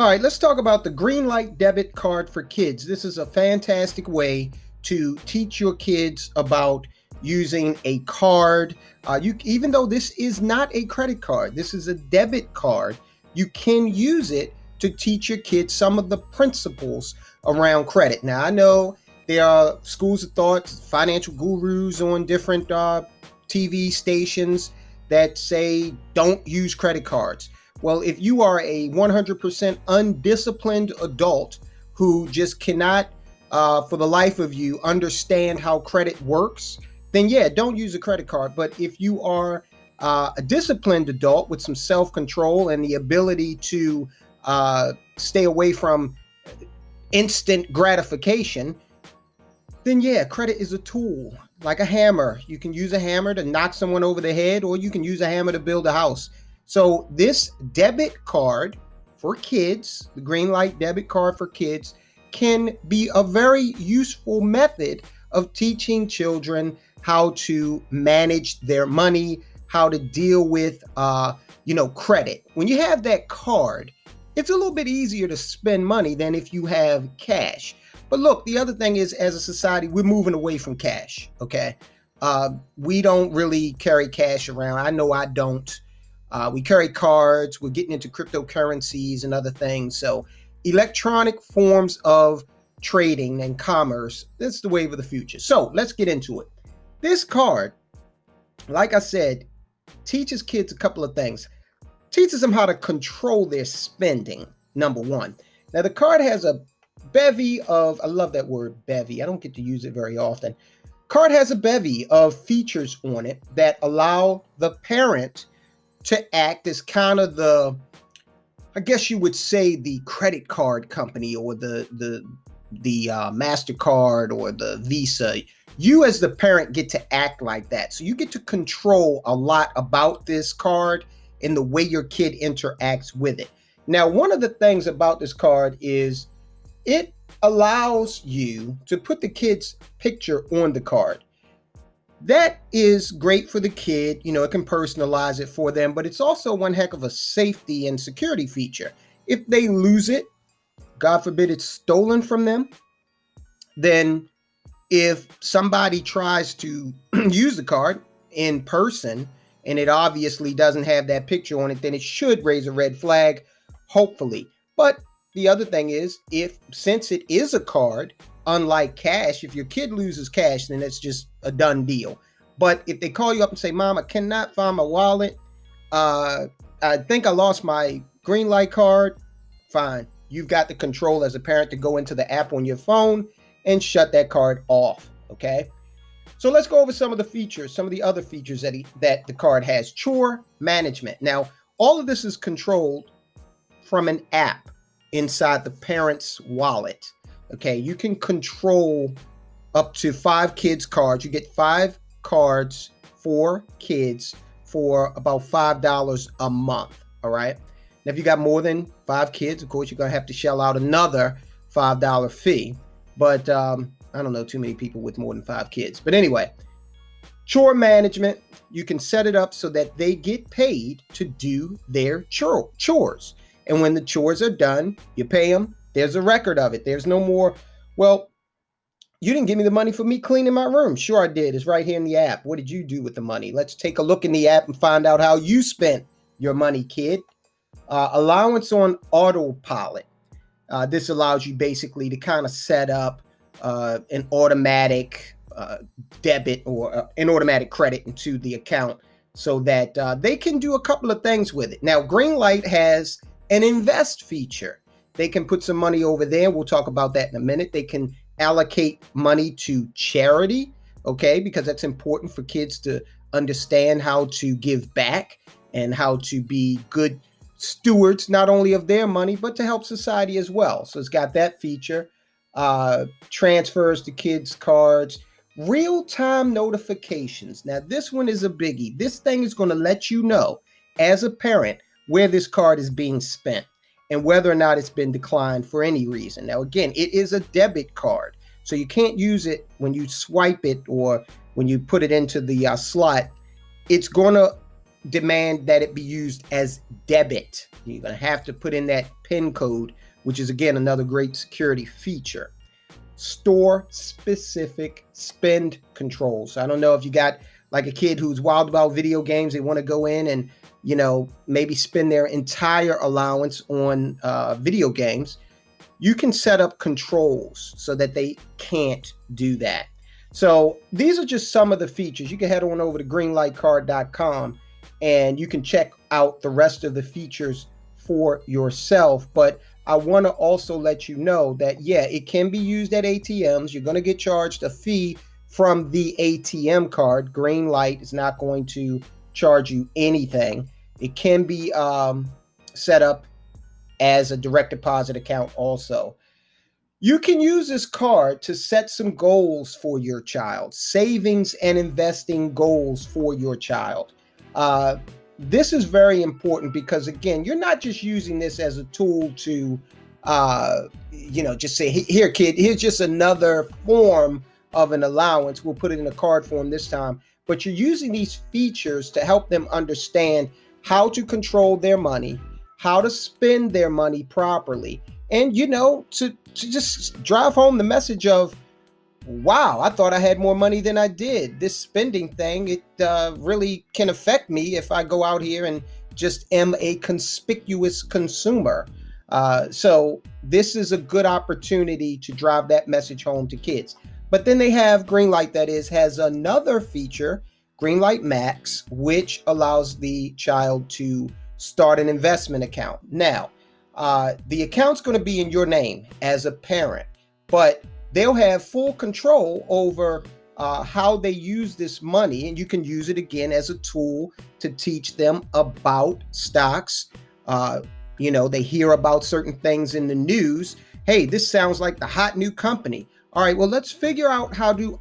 All right, let's talk about the Greenlight Debit card for kids. This is a fantastic way to teach your kids about using a card. Even though this is not a credit card, this is a debit card, you can use it to teach your kids some of the principles around credit. Now, I know there are schools of thought, financial gurus on different TV stations that say don't use credit cards. Well, if you are a 100% undisciplined adult who just cannot, for the life of you, understand how credit works, then yeah, don't use a credit card. But if you are a disciplined adult with some self-control and the ability to stay away from instant gratification, then yeah, credit is a tool, like a hammer. You can use a hammer to knock someone over the head, or you can use a hammer to build a house. So this debit card for kids, the Greenlight Debit card for kids, can be a very useful method of teaching children how to manage their money, how to deal with, credit. When you have that card, it's a little bit easier to spend money than if you have cash. But look, the other thing is, as a society, we're moving away from cash, okay? We don't really carry cash around. I know I don't. We carry cards. We're getting into cryptocurrencies and other things. So electronic forms of trading and commerce, that's the wave of the future. So let's get into it. This card, like I said, teaches kids a couple of things. Teaches them how to control their spending, number one. Now, the card has a bevy of, I love that word, bevy. I don't get to use it very often. Card has a bevy of features on it that allow the parent to act as kind of the, I guess you would say, the credit card company, or the MasterCard or the Visa. You as the parent get to act like that. So you get to control a lot about this card and the way your kid interacts with it. Now, one of the things about this card is it allows you to put the kid's picture on the card. That is great for the kid. It can personalize it for them, but it's also one heck of a safety and security feature. If they lose it, God forbid it's stolen from them, then if somebody tries to use the card in person and it obviously doesn't have that picture on it, then it should raise a red flag, hopefully. But the other thing is, since it is a card, unlike cash, if your kid loses cash, then it's just a done deal. But if they call you up and say, Mom, I cannot find my wallet, I think I lost my Greenlight card, fine. You've got the control as a parent to go into the app on your phone and shut that card off, okay? So let's go over some of the features, some of the other features that the card has. Chore management. Now, all of this is controlled from an app inside the parent's wallet. Okay, you can control up to 5 kids' cards. You get 5 cards for kids for about $5 a month, all right? Now, if you got more than 5 kids, of course, you're going to have to shell out another $5 fee. But I don't know too many people with more than 5 kids. But anyway, chore management, you can set it up so that they get paid to do their chores. And when the chores are done, you pay them. There's a record of it. There's no more, well, you didn't give me the money for me cleaning my room. Sure I did. It's right here in the app. What did you do with the money? Let's take a look in the app and find out how you spent your money, kid. Allowance on autopilot. This allows you basically to kind of set up an automatic debit or an automatic credit into the account so that they can do a couple of things with it. Now, Greenlight has an invest feature. They can put some money over there. We'll talk about that in a minute. They can allocate money to charity, okay, because that's important for kids to understand how to give back and how to be good stewards, not only of their money, but to help society as well. So it's got that feature. Transfers to kids' cards, real-time notifications. Now, this one is a biggie. This thing is going to let you know, as a parent, where this card is being spent and whether or not it's been declined for any reason. Now, again, it is a debit card, so you can't use it when you swipe it or when you put it into the slot. It's going to demand that it be used as debit. You're going to have to put in that PIN code, which is, again, another great security feature. Store specific spend controls. I don't know if you got like a kid who's wild about video games. They want to go in and, maybe spend their entire allowance on video games. You can set up controls so that they can't do that. So these are just some of the features. You can head on over to greenlightcard.com and you can check out the rest of the features for yourself. But I want to also let you know that, it can be used at ATMs. You're going to get charged a fee from the ATM card. Greenlight is not going to charge you anything. It can be set up as a direct deposit account also. You can use this card to set some goals for your child, savings and investing goals for your child. This is very important because, again, you're not just using this as a tool to, just say, here, kid, here's just another form of an allowance. We'll put it in a card form this time. But you're using these features to help them understand how to control their money, how to spend their money properly, and, to just drive home the message of, wow, I thought I had more money than I did. This spending thing, it really can affect me if I go out here and just am a conspicuous consumer. So this is a good opportunity to drive that message home to kids. But then they have Greenlight, has another feature, Greenlight Max, which allows the child to start an investment account. Now, the account's going to be in your name as a parent, but they'll have full control over how they use this money, and you can use it again as a tool to teach them about stocks. They hear about certain things in the news. Hey, this sounds like the hot new company. All right, well, let's figure out how to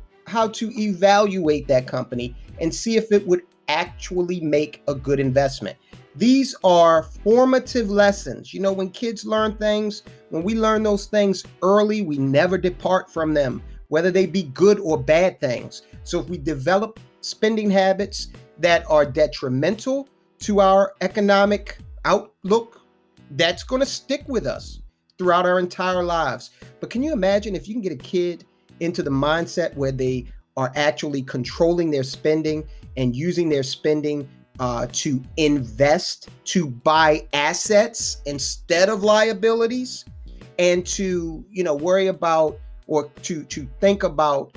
evaluate that company and see if it would actually make a good investment. These are formative lessons. When kids learn things, when we learn those things early, we never depart from them, whether they be good or bad things. So if we develop spending habits that are detrimental to our economic outlook, that's going to stick with us throughout our entire lives. But can you imagine if you can get a kid into the mindset where they are actually controlling their spending and using their spending to invest, to buy assets instead of liabilities, and to, worry about or to think about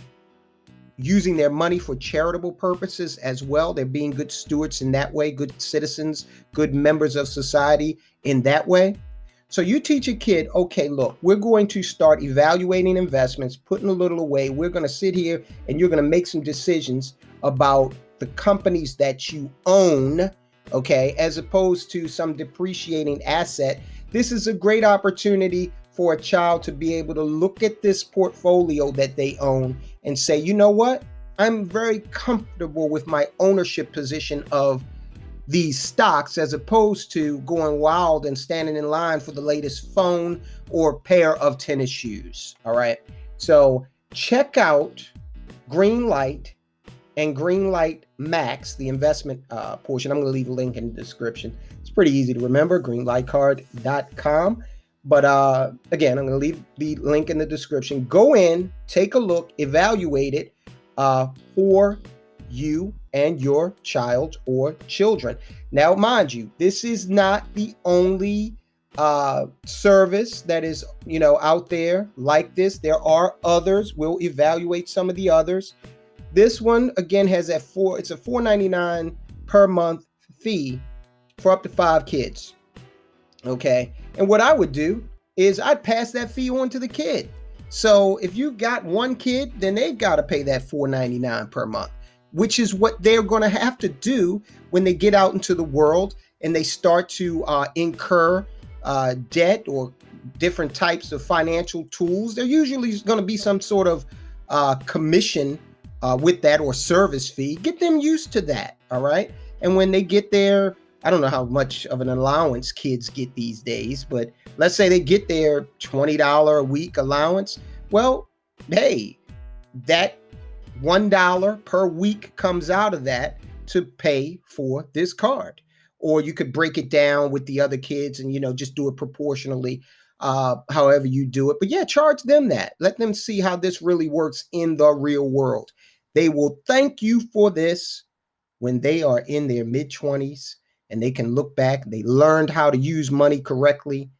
using their money for charitable purposes as well. They're being good stewards in that way, good citizens, good members of society in that way. So you teach a kid, okay, look, we're going to start evaluating investments, putting a little away. We're going to sit here and you're going to make some decisions about the companies that you own, okay, as opposed to some depreciating asset. This is a great opportunity for a child to be able to look at this portfolio that they own and say, you know what? I'm very comfortable with my ownership position of these stocks, as opposed to going wild and standing in line for the latest phone or pair of tennis shoes. All right. So check out Greenlight and Greenlight Max, the investment portion. I'm going to leave a link in the description. It's pretty easy to remember, greenlightcard.com. But again, I'm going to leave the link in the description. Go in, take a look, evaluate it for you and your child or children. Now, mind you, this is not the only service that is, out there like this. There are others. We'll evaluate some of the others. This one, again, it's a $4.99 per month fee for up to 5 kids. Okay. And what I would do is I'd pass that fee on to the kid. So if you've got one kid, then they've got to pay that $4.99 per month, which is what they're going to have to do when they get out into the world and they start to incur debt or different types of financial tools. There usually is going to be some sort of commission with that or service fee. Get them used to that. All right. And when they get there, I don't know how much of an allowance kids get these days, but let's say they get their $20 a week allowance. Well, hey, that $1 per week comes out of that. to pay for this card. Or you could break it down with the other kids and, just do it proportionally, however you do it. But yeah, charge them that. Let them see how this really works in the real world. They will thank you for this when they are in their mid-20s and they can look back. They learned how to use money correctly.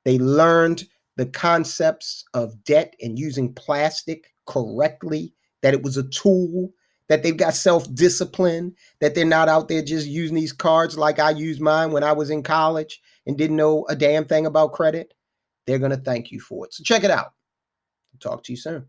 They learned the concepts of debt and using plastic correctly, that it was a tool, that they've got self-discipline, that they're not out there just using these cards like I used mine when I was in college and didn't know a damn thing about credit. They're going to thank you for it. So check it out. Talk to you soon.